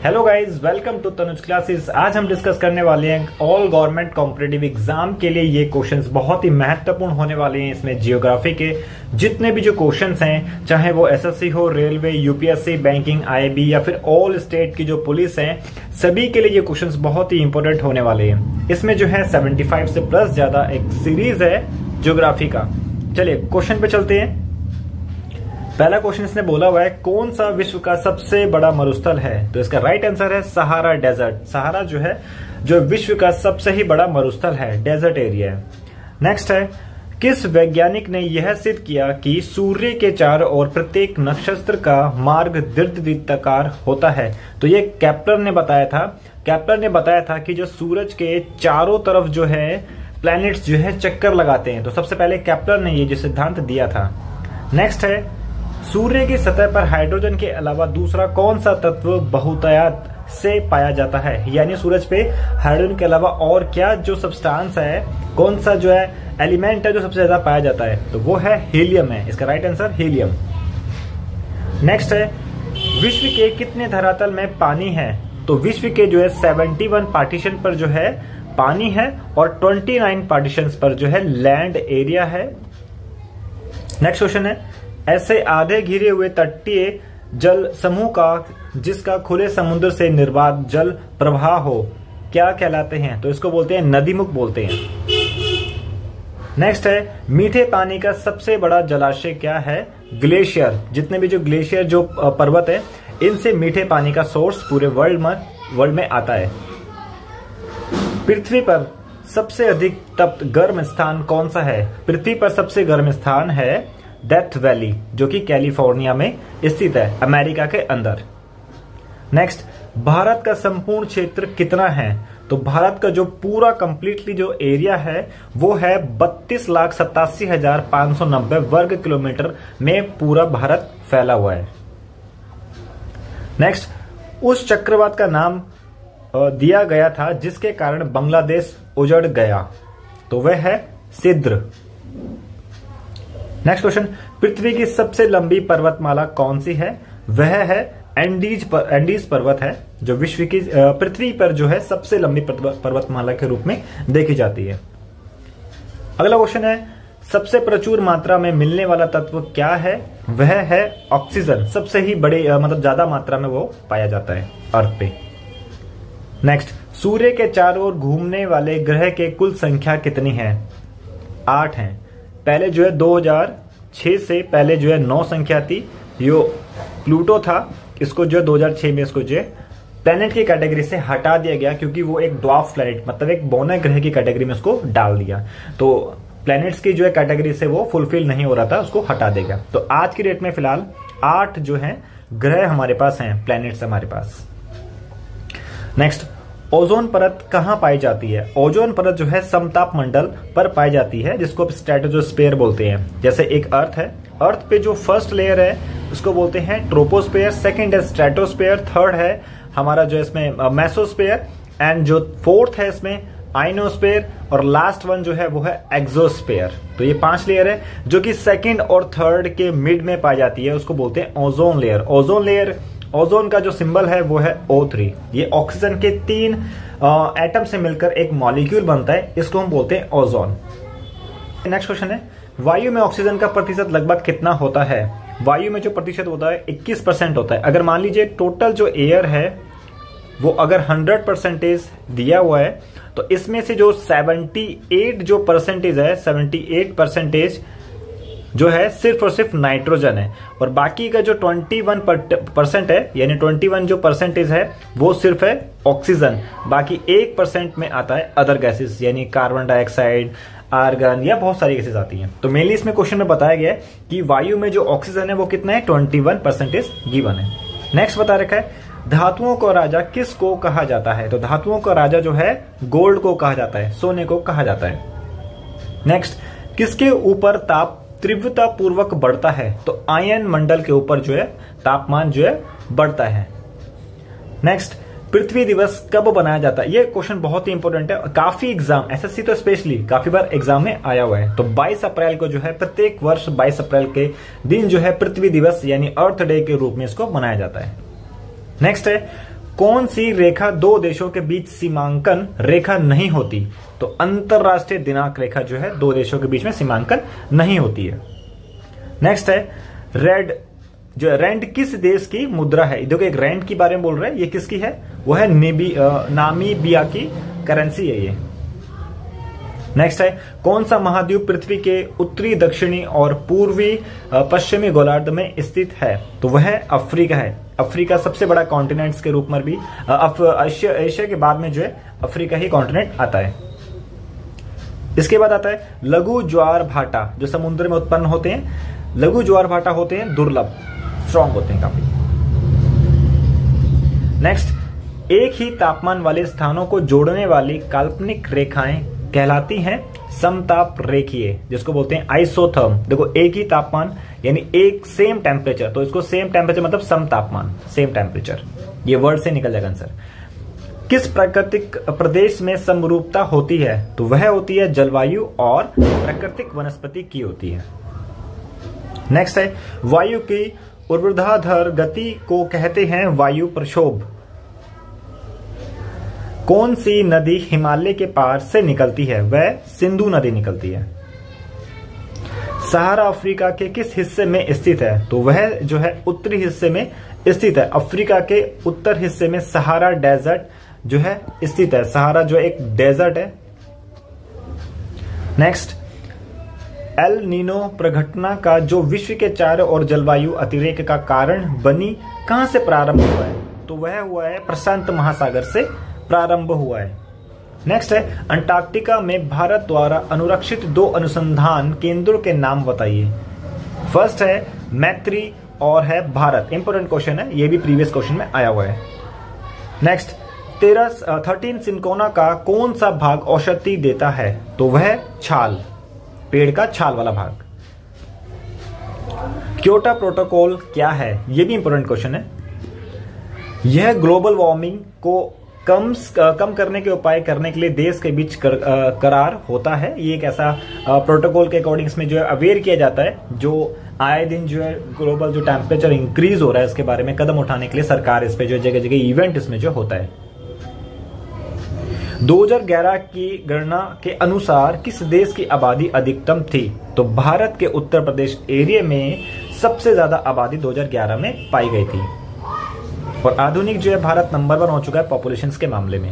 Hello guys, welcome to Tanuj classes. आज हम discuss करने वाले हैं ऑल गवर्नमेंट कॉम्पिटिटिव एग्जाम के लिए ये क्वेश्चंस बहुत ही महत्वपूर्ण होने वाले हैं। इसमें जियोग्राफी के जितने भी जो क्वेश्चंस हैं, चाहे वो एसएससी हो, रेलवे, यूपीएससी, बैंकिंग, आईबी या फिर ऑल स्टेट की जो पुलिस है, सभी के लिए ये क्वेश्चंस बहुत ही इंपॉर्टेंट होने वाले हैं। इसमें जो है 75 से प्लस ज्यादा एक सीरीज है ज्योग्राफी का। चलिए क्वेश्चन पे चलते हैं। पहला क्वेश्चन इसने बोला हुआ है, कौन सा विश्व का सबसे बड़ा मरुस्थल है? तो इसका राइट आंसर है सहारा डेजर्ट। सहारा जो है जो विश्व का सबसे ही बड़ा मरुस्थल है, डेजर्ट एरिया है। नेक्स्ट है, किस वैज्ञानिक ने यह सिद्ध किया कि सूर्य के चारों ओर प्रत्येक नक्षत्र का मार्ग दीर्घवृत्ताकार होता है? तो ये केपलर ने बताया था। केपलर ने बताया था कि जो सूरज के चारों तरफ जो है प्लैनेट्स जो है चक्कर लगाते हैं। तो सबसे पहले केपलर ने ये जो सिद्धांत दिया था। नेक्स्ट है, सूर्य की सतह पर हाइड्रोजन के अलावा दूसरा कौन सा तत्व बहुतायत से पाया जाता है? यानी सूरज पे हाइड्रोजन के अलावा और क्या जो सब्सटेंस है, कौन सा जो है एलिमेंट है जो सबसे ज्यादा पाया जाता है? तो वो है हीलियम है। इसका राइट आंसर हीलियम। नेक्स्ट है, विश्व के कितने धरातल में पानी है? तो विश्व के जो है 71 पार्टीशन पर जो है पानी है और 29 पार्टीशन पर जो है लैंड एरिया है। नेक्स्ट क्वेश्चन है, ऐसे आधे घिरे हुए तटीय जल समूह का जिसका खुले समुद्र से निर्बाध जल प्रवाह हो क्या कहलाते हैं? तो इसको बोलते हैं नदीमुख बोलते हैं। नेक्स्ट है, मीठे पानी का सबसे बड़ा जलाशय क्या है? ग्लेशियर। जितने भी जो ग्लेशियर जो पर्वत है, इनसे मीठे पानी का सोर्स पूरे वर्ल्ड में आता है। पृथ्वी पर सबसे अधिक तप्त गर्म स्थान कौन सा है? पृथ्वी पर सबसे गर्म स्थान है डेथ वैली, जो कि कैलिफोर्निया में स्थित है, अमेरिका के अंदर। नेक्स्ट, भारत का संपूर्ण क्षेत्र कितना है? तो भारत का जो पूरा कंप्लीटली जो एरिया है वो है 32,87,590 वर्ग किलोमीटर में पूरा भारत फैला हुआ है। नेक्स्ट, उस चक्रवात का नाम दिया गया था जिसके कारण बांग्लादेश उजड़ गया, तो वह है सिद्र। नेक्स्ट क्वेश्चन, पृथ्वी की सबसे लंबी पर्वतमाला कौन सी है? वह है एंडीज पर्वत है, जो विश्व की पृथ्वी पर जो है सबसे लंबी पर्वतमाला के रूप में देखी जाती है। अगला क्वेश्चन है, सबसे प्रचुर मात्रा में मिलने वाला तत्व क्या है? वह है ऑक्सीजन। सबसे ही बड़े मतलब ज्यादा मात्रा में वो पाया जाता है अर्थ पे। नेक्स्ट, सूर्य के चारों ओर घूमने वाले ग्रह के कुल संख्या कितनी है? 8 है। पहले जो है 2006 से पहले जो है 9 संख्या थी। यो प्लूटो था, इसको जो 2006 में इसको जो प्लेनेट की कैटेगरी से हटा दिया गया, क्योंकि वो एक ड्वार्फ प्लेनेट मतलब एक बौने ग्रह की कैटेगरी में उसको डाल दिया। तो प्लेनेट्स की जो है कैटेगरी से वो फुलफिल नहीं हो रहा था, उसको हटा देगा। तो आज की डेट में फिलहाल 8 जो है ग्रह हमारे पास हैं, प्लेनेट्स हमारे पास। नेक्स्ट, ओजोन परत कहां पाई जाती है? ओजोन परत जो है समताप मंडल पर पाई जाती है, जिसको आप स्ट्रेटोस्फीयर बोलते हैं। जैसे एक अर्थ है, अर्थ पे जो फर्स्ट लेयर है उसको बोलते हैं ट्रोपोस्फीयर, सेकंड है स्ट्रेटोस्फीयर, थर्ड है हमारा जो इसमें मेसोस्फीयर, एंड जो फोर्थ है इसमें आइनोस्फीयर, और लास्ट वन जो है वो है एक्सोस्फीयर। तो ये 5 लेयर है जो कि सेकंड और थर्ड के मिड में पाई जाती है, उसको बोलते हैं ozone layer. Ozone layer, ozone का जो सिंबल है वो है O3। ये ऑक्सीजन के 3 एटम से मिलकर एक मॉलिक्यूल बनता है, इसको हम बोलते हैं ओजोन। नेक्स्ट क्वेश्चन है, वायु में ऑक्सीजन का प्रतिशत लगभग कितना होता है? वायु में जो प्रतिशत होता है 21% होता है। अगर मान लीजिए टोटल जो एयर है वो अगर 100% दिया हुआ है, तो इसमें से जो 78 जो परसेंटेज है, 78% जो है सिर्फ और सिर्फ नाइट्रोजन है, और बाकी का जो 21% है, यानी 21 जो परसेंटेज है वो सिर्फ है ऑक्सीजन। बाकी 1% में आता है अदर गैसेस, यानी कार्बन डाइऑक्साइड, आर्गन या बहुत सारी गैसेस आती हैं। तो मेनली इसमें क्वेश्चन में बताया गया है कि वायु में जो ऑक्सीजन है वो कितना है, 21% गिवन है। नेक्स्ट बता रखा है, धातुओं का राजा किसको कहा जाता है? तो धातुओं का राजा जो है गोल्ड को कहा जाता है, सोने को कहा जाता है। नेक्स्ट, किसके ऊपर ताप तीव्रता पूर्वक बढ़ता है? तो आयन मंडल के ऊपर जो है तापमान जो है बढ़ता है। नेक्स्ट, पृथ्वी दिवस कब बनाया जाता है? ये क्वेश्चन बहुत ही इंपॉर्टेंट है, काफी एग्जाम, एसएससी तो स्पेशली काफी बार एग्जाम में आया हुआ है। तो 22 अप्रैल को जो है प्रत्येक वर्ष 22 अप्रैल के दिन जो है पृथ्वी दिवस यानी अर्थ डे के रूप में इसको मनाया जाता है। नेक्स्ट है, कौन सी रेखा दो देशों के बीच सीमांकन रेखा नहीं होती? तो अंतरराष्ट्रीय दिनांक रेखा जो है दो देशों के बीच में सीमांकन नहीं होती है। नेक्स्ट है रैंड किस देश की मुद्रा है? देखो एक रैंड के बारे में बोल रहे हैं, ये किसकी है? वो है नामीबिया की करेंसी है ये। नेक्स्ट है कौन सा महाद्वीप पृथ्वी के उत्तरी, दक्षिणी और पूर्वी पश्चिमी गोलार्ध में स्थित है? तो वह अफ्रीका है। अफ्रीका सबसे बड़ा कॉन्टिनेंट्स के रूप में भी एशिया के बाद में जो है अफ्रीका ही कॉन्टिनेंट आता है। इसके बाद आता है लघु ज्वार भाटा, जो समुद्र में उत्पन्न होते हैं। लघु ज्वार भाटा होते हैं दुर्लभ, स्ट्रॉन्ग होते हैं काफी। नेक्स्ट एक ही तापमान वाले स्थानों को जोड़ने वाली काल्पनिक रेखाएं कहलाती हैं समताप रेखीय, जिसको बोलते हैं आइसोथर्म। देखो एक ही तापमान यानी एक सेम टेम्परेचर, तो इसको सेम टेम्परेचर मतलब समतापमान, सेम टेम्परेचर, ये वर्ड से निकल जाएगा आंसर। किस प्राकृतिक प्रदेश में समरूपता होती है? तो वह होती है जलवायु और प्राकृतिक वनस्पति की होती है। नेक्स्ट है वायु की ऊर्ध्वाधर गति को कहते हैं वायु प्रक्षोभ। कौन सी नदी हिमालय के पार से निकलती है? वह सिंधु नदी निकलती है। सहारा अफ्रीका के किस हिस्से में स्थित है? तो वह जो है उत्तरी हिस्से में स्थित है। अफ्रीका के उत्तर हिस्से में सहारा डेजर्ट जो है स्थित है। सहारा जो एक डेजर्ट है। नेक्स्ट एल नीनो प्रघटना का जो विश्व के चारों ओर जलवायु अतिरेक का कारण बनी कहां से प्रारंभ हुआ है? तो वह हुआ है प्रशांत महासागर से प्रारंभ हुआ है। नेक्स्ट है अंटार्कटिका में भारत द्वारा अनुरक्षित दो अनुसंधान केंद्रों के नाम बताइए। फर्स्ट है मैत्री और है भारत। इंपोर्टेंट क्वेश्चन है, ये भी प्रीवियस क्वेश्चन में आया हुआ है। नेक्स्ट 13 सिंकोना का कौन सा भाग औषधि देता है? तो वह छाल, पेड़ का छाल वाला भाग। क्योटो प्रोटोकॉल क्या है? यह भी इंपोर्टेंट क्वेश्चन है। यह ग्लोबल वार्मिंग को कम करने के उपाय करने के लिए देश के बीच करार होता है। ये एक ऐसा प्रोटोकॉल के अकॉर्डिंग इसमें जो है अवेयर किया जाता है, जो आए दिन जो है ग्लोबल जो टेम्परेचर इंक्रीज हो रहा है इसके बारे में कदम उठाने के लिए सरकार इस पे जो जगह जगह इवेंट इसमें जो होता है। 2011 की गणना के अनुसार किस देश की आबादी अधिकतम थी? तो भारत के उत्तर प्रदेश एरिया में सबसे ज्यादा आबादी 2011 में पाई गई थी। और आधुनिक जो है भारत नंबर 1 हो चुका है पॉपुलेशन के मामले में।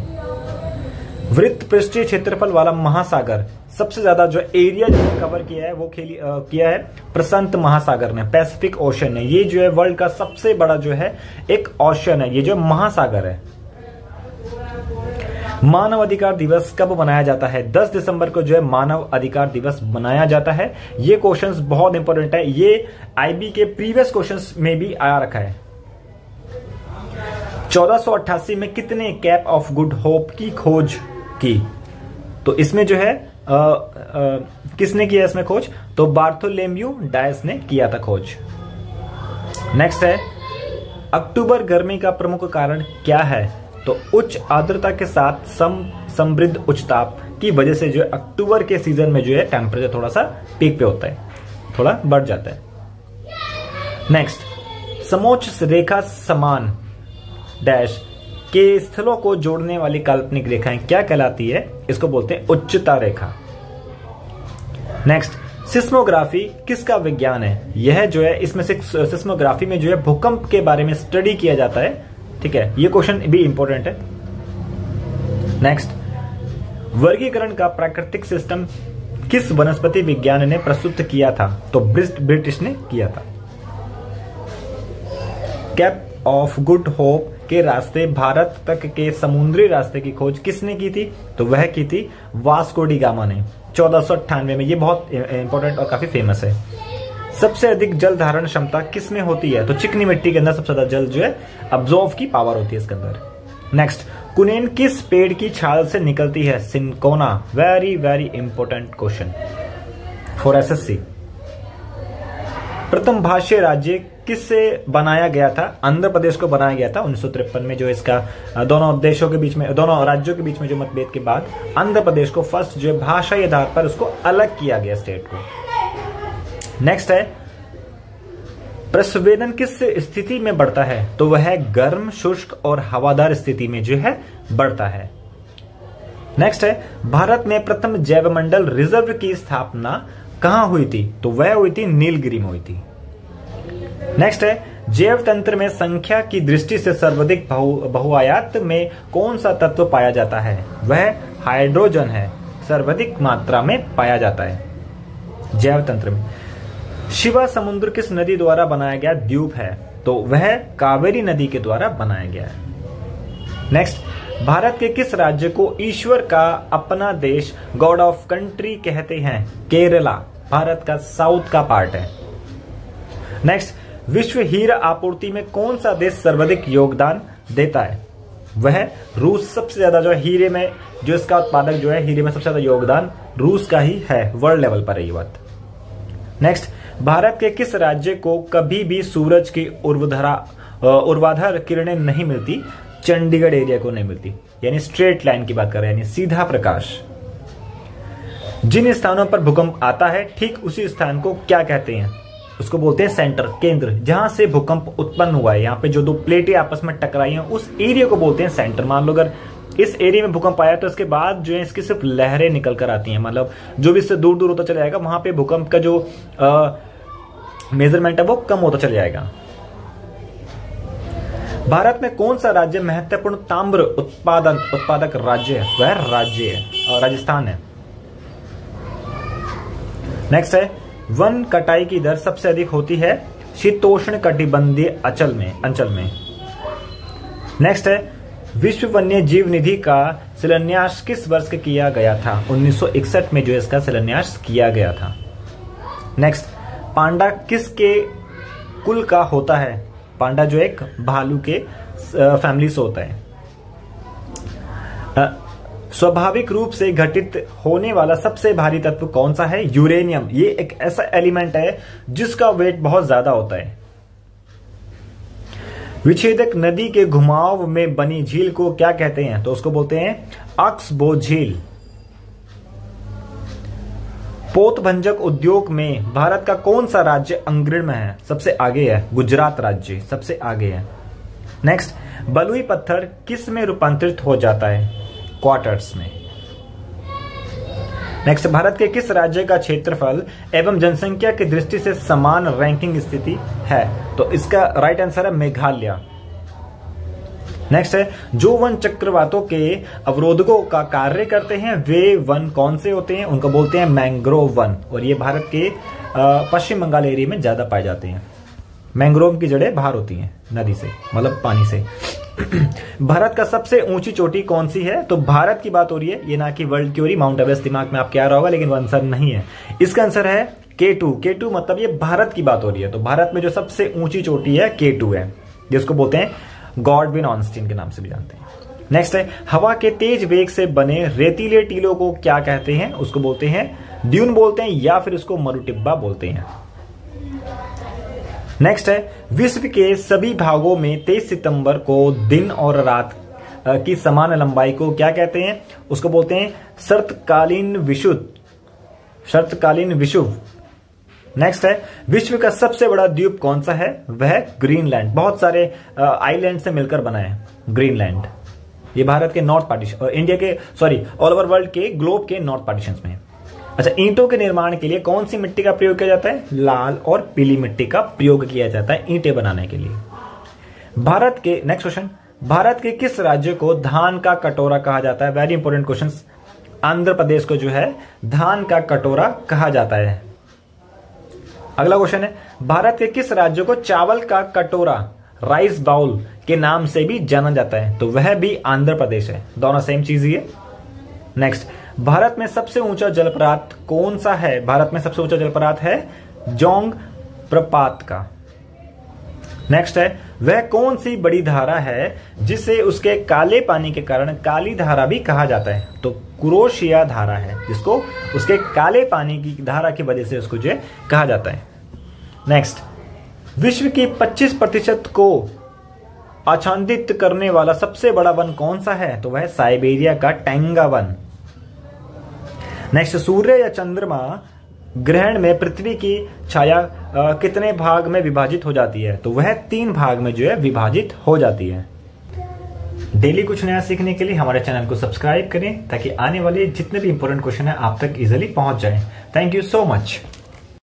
वृत्त पृष्ठीय क्षेत्रफल वाला महासागर सबसे ज्यादा जो एरिया जिसने कवर किया है वो किया है प्रशांत महासागर ने, पैसिफिक ओशन ने। ये जो है वर्ल्ड का सबसे बड़ा जो है एक ओशन है, ये जो महासागर है। मानव अधिकार दिवस कब मनाया जाता है? 10 दिसंबर को जो है मानव अधिकार दिवस मनाया जाता है। ये क्वेश्चंस बहुत इंपॉर्टेंट है, ये आईबी के प्रीवियस क्वेश्चंस में भी आया रखा है। 1488 में कितने कैप ऑफ गुड होप की खोज की? तो इसमें जो है किसने किया इसमें खोज? तो बार्थोलोम्यू डायस ने किया था खोज। नेक्स्ट है अक्टूबर गर्मी का प्रमुख कारण क्या है? तो उच्च आर्द्रता के साथ समृद्ध उच्च ताप की वजह से जो है अक्टूबर के सीजन में जो है टेम्परेचर थोड़ा सा पीक पे होता है, थोड़ा बढ़ जाता है। नेक्स्ट समोच्च रेखा समान डैश के स्थलों को जोड़ने वाली काल्पनिक रेखाएं क्या कहलाती है? इसको बोलते हैं उच्चता रेखा। नेक्स्ट सिस्मोग्राफी किसका विज्ञान है? यह जो है इसमें से सिस्मोग्राफी में जो है भूकंप के बारे में स्टडी किया जाता है। ठीक है, ये क्वेश्चन भी इंपॉर्टेंट है। नेक्स्ट वर्गीकरण का प्राकृतिक सिस्टम किस वनस्पति विज्ञान ने प्रस्तुत किया था? तो ब्रिटिश ने किया था। कैप ऑफ गुड होप के रास्ते भारत तक के समुद्री रास्ते की खोज किसने की थी? तो वह की थी वास्को डी गामा ने 1498 में। ये बहुत इंपॉर्टेंट और काफी फेमस है। सबसे अधिक जल धारण क्षमता किस में होती है? तो चिकनी मिट्टी के अंदर सबसे ज्यादा जल जो है अब्जॉर्व की पावर होती है इसके अंदर। नेक्स्ट कुनेन किस पेड़ की छाल से निकलती है? Cinchona. Very very important question for SSC. प्रथम भाष्य राज्य किससे बनाया गया था? आंध्र प्रदेश को बनाया गया था 1953 में। जो इसका दोनों देशों के बीच में, दोनों राज्यों के बीच में जो मतभेद के बाद आंध्र प्रदेश को फर्स्ट जो भाषाई आधार पर उसको अलग किया गया स्टेट को। नेक्स्ट है प्रस्वेदन किस स्थिति में बढ़ता है? तो वह गर्म, शुष्क और हवादार स्थिति में जो है बढ़ता है। नेक्स्ट है, भारत में प्रथम जैवमंडल रिजर्व की स्थापना कहां हुई थी? तो वह हुई थी नीलगिरी में हुई थी। नेक्स्ट है, जैव तंत्र में संख्या की दृष्टि से सर्वाधिक बहुआयात में कौन सा तत्व पाया जाता है? वह हाइड्रोजन है, सर्वाधिक मात्रा में पाया जाता है जैव तंत्र में। शिवा समुद्र किस नदी द्वारा बनाया गया द्वीप है? तो वह कावेरी नदी के द्वारा बनाया गया है। नेक्स्ट, भारत के किस राज्य को ईश्वर का अपना देश, गॉड ऑफ कंट्री कहते हैं? केरला भारत का साउथ का पार्ट है। नेक्स्ट, विश्व हीरा आपूर्ति में कौन सा देश सर्वाधिक योगदान देता है? वह रूस सबसे ज्यादा जो है हीरे में, जो इसका उत्पादक जो है हीरे में सबसे ज्यादा योगदान रूस का ही है, वर्ल्ड लेवल पर है ये बात। नेक्स्ट, भारत के किस राज्य को कभी भी सूरज की ऊर्ध्वाधर किरणें नहीं मिलती? चंडीगढ़ एरिया को नहीं मिलती, यानी स्ट्रेट लाइन की बात कर रहे हैं, यानी सीधा प्रकाश। जिन स्थानों पर भूकंप आता है ठीक उसी स्थान को क्या कहते हैं? उसको बोलते हैं सेंटर, केंद्र, जहां से भूकंप उत्पन्न हुआ है। यहाँ पे जो दो प्लेटें आपस में टकराई हैं उस एरिया को बोलते हैं सेंटर। मान लो अगर इस एरिया में भूकंप आया तो इसके बाद जो है इसकी सिर्फ लहरें निकल कर आती हैं, मतलब जो भी इससे दूर दूर होता चला जाएगा वहां पे भूकंप का जो मेजरमेंट है वो कम होता चला जाएगा। भारत में कौन सा राज्य महत्वपूर्ण ताम्र उत्पादक राज्य है? वह राज्य है राजस्थान है। नेक्स्ट है, वन कटाई की दर सबसे अधिक होती है शीतोष्ण कटिबंधीय अंचल में। नेक्स्ट है, विश्व वन्य जीव निधि का शिलान्यास किस वर्ष किया गया था? 1961 में जो इसका शिलान्यास किया गया था। नेक्स्ट, पांडा किसके कुल का होता है? पांडा जो एक भालू के फैमिली से होता है। स्वाभाविक रूप से घटित होने वाला सबसे भारी तत्व कौन सा है? यूरेनियम। ये एक ऐसा एलिमेंट है जिसका वेट बहुत ज्यादा होता है। विच्छेदक नदी के घुमाव में बनी झील को क्या कहते हैं? तो उसको बोलते हैं ऑक्सबो झील। पोतभंजक उद्योग में भारत का कौन सा राज्य अग्रणी में है? सबसे आगे है गुजरात राज्य, सबसे आगे है। नेक्स्ट, बलुई पत्थर किस में रूपांतरित हो जाता है? क्वार्टर्स में। नेक्स्ट, भारत के किस राज्य का क्षेत्रफल एवं जनसंख्या की दृष्टि से समान रैंकिंग स्थिति है? तो इसका राइट आंसर है मेघालय। नेक्स्ट है, जो वन चक्रवातों के अवरोधकों का कार्य करते हैं वे वन कौन से होते हैं? उनको बोलते हैं मैंग्रोव वन, और ये भारत के पश्चिम बंगाल एरिया में ज्यादा पाए जाते हैं। मैंग्रोव की जड़ें बाहर होती हैं नदी से, मतलब पानी से। भारत का सबसे ऊंची चोटी कौन सी है? तो भारत की बात हो रही है, ये ना कि वर्ल्ड की हो रही। माउंट एवरेस्ट दिमाग में आपके आ रहा होगा, लेकिन वो आंसर नहीं है। इसका आंसर है K2। K2 मतलब ये भारत की बात हो रही है, तो भारत में जो सबसे ऊंची चोटी है K2 है, जिसको बोलते हैं गॉडविन ऑनस्टीन के नाम से भी जानते हैं। नेक्स्ट है, हवा के तेज वेग से बने रेतीले टीलों को क्या कहते हैं? उसको बोलते हैं ड्यून बोलते हैं, या फिर उसको मरुटिब्बा बोलते हैं। नेक्स्ट है, विश्व के सभी भागों में 23 सितंबर को दिन और रात की समान लंबाई को क्या कहते हैं? उसको बोलते हैं शरतकालीन विषुव। नेक्स्ट है, विश्व का सबसे बड़ा द्वीप कौन सा है? वह ग्रीनलैंड। बहुत सारे आइलैंड से मिलकर बना है ग्रीनलैंड। ये भारत के नॉर्थ पार्टीशन, इंडिया के ऑल ओवर वर्ल्ड के ग्लोब के नॉर्थ पार्टीशन में है। अच्छा, ईंटों के निर्माण के लिए कौन सी मिट्टी का प्रयोग किया जाता है? लाल और पीली मिट्टी का प्रयोग किया जाता है ईंटें बनाने के लिए। भारत के नेक्स्ट क्वेश्चन, भारत के किस राज्य को धान का कटोरा कहा जाता है? Very important question. Andhra Pradesh को जो है धान का कटोरा कहा जाता है। अगला क्वेश्चन है, भारत के किस राज्य को चावल का कटोरा, राइस बाउल के नाम से भी जाना जाता है? तो वह भी आंध्र प्रदेश है। दोनों सेम चीज ही है। नेक्स्ट, भारत में सबसे ऊंचा जलप्रपात कौन सा है? भारत में सबसे ऊंचा जलप्रपात है जोंग प्रपात का। नेक्स्ट है, वह कौन सी बड़ी धारा है जिसे उसके काले पानी के कारण काली धारा भी कहा जाता है? तो कुरोशिया धारा है, जिसको उसके काले पानी की धारा की वजह से उसको जो कहा जाता है। नेक्स्ट, विश्व की 25% को आच्छादित करने वाला सबसे बड़ा वन कौन सा है? तो वह साइबेरिया का टैंगा वन। नेक्स्ट, सूर्य या चंद्रमा ग्रहण में पृथ्वी की छाया कितने भाग में विभाजित हो जाती है? तो वह 3 भाग में जो है विभाजित हो जाती है। डेली कुछ नया सीखने के लिए हमारे चैनल को सब्सक्राइब करें ताकि आने वाले जितने भी इंपॉर्टेंट क्वेश्चन है आप तक इजीली पहुंच जाएं। Thank you so much.